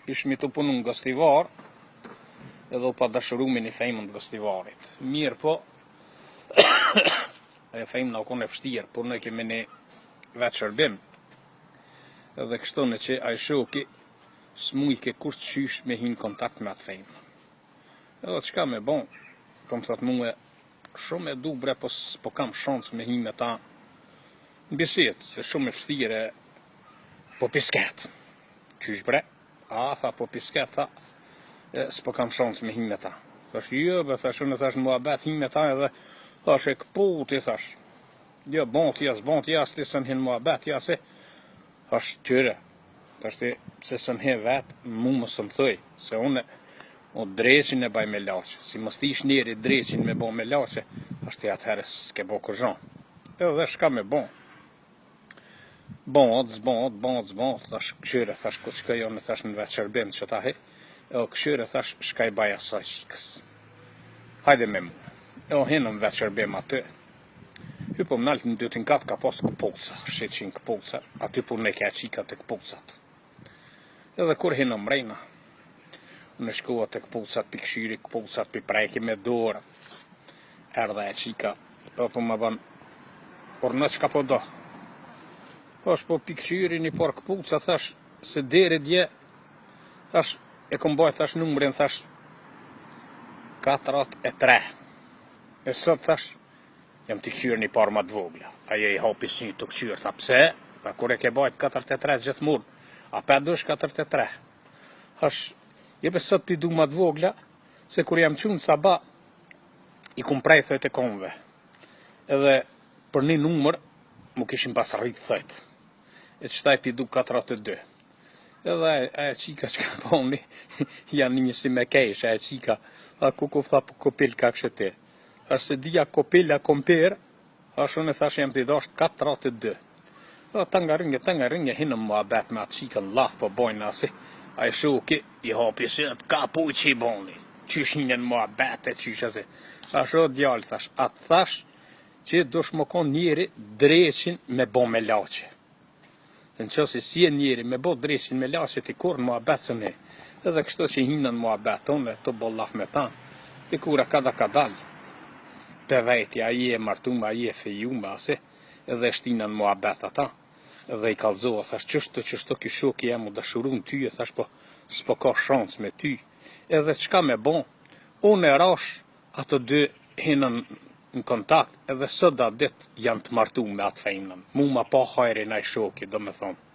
ishmi të punu në Gostivar, edhe u pa dashurumin i fejmën të Gostivarit. Mirë po, e fejmë në kone fështirë, por ne kemi një vetë shërbim. Edhe kështu në që a i shoki, s'muj ke kur të qysh me hinë kontakt me atë fejmë. Edhe qka me bon, po më thot mu e shumë e du bre, po kam shansë me hinë me ta në bisit, se shumë e fështire, po pisket. Qysh bre? A, tha, po pisket, tha, s'po kam shansë me hinë me ta. Thash, jo, be, thash, unë thash në muabet hinë me ta edhe, thash, e këputi, thash, jo, bon t'ja, s'ti sën hinë muabet, ja, se, thash, qyre, thash, se sën hinë vetë, mu më së më thëj, se une, o dreqin e baj me laqe, si më stish njeri dreqin me bo me laqe, thash, ti atëherë s'ke bo kërgjon. Edhe shka me bon. Bon, thash, këshyre, thash, ku qëka jo në thash në vetë shërbim që ta he, e o këshyre, thash, shka i baja sa qikës. Hajde me mu, e o hinë në vetë shërbim aty. Hypo më naltë në 2-4 ka pas këpuca, 700 këpuca, aty pur ne ka qika të këpucat. Edhe kur hinë në mrejna, në shkua të këpucat, për këshyri këpucat, për prejki me dorë, erdhe e qika, po më ban, por në qka po do. Thash, po pikëshyri një por këpuca, thash, se deri dje, thash, e kom baj, thash, numërin, thash, 43. E sot, thash, jam t'i këshyri një par ma t'vogla. Aje i hapi si të këshyri, tha, pse? Tha, kur e ke bajt 43 gjithmur, a pe dush 43. Thash, jebe sot t'i du ma t'vogla, se kur jam qunë saba, i kum prej thët e komve. Edhe, për një numër, mu kishim pas rritë thët. E qëtaj pi du 42. Edhe e qika që ka poni, janë një si me kejsh, e qika, tha kuku tha po kopil ka kështë ti. Thash se dhja kopil a komper, thash unë thash jam t'i dasht 42. Ta nga ringe, hinë më abet me atë qika në lath po bojnë asi, a i shuki, i hapi si atë ka pu që i boni, qysh hinë në më abet e qysh asi. Thash o djallë, thash, atë thash, që dush më konë njeri dreqin me bo me laqe. Në qësi si e njeri me bo dreqin me laqe t'i kur në muabet së ne. Edhe kështu që hinën muabet tonë, të bo laf me ta, t'i kura kada ka dalë. Pe vejti, a i e martume, a i e fejume, ase, edhe shtinën muabet ata. Edhe i kalzoha, thash, qështu ki shoki e mu dashurun ty, e thash, po, s'po ka shansë me ty. Edhe qka me bon, unë e rash, ato dy hinën në kontakt, edhe së da dit janë të martu me atë fejnën. Mu ma pa hajri na i shoki, do me thonë.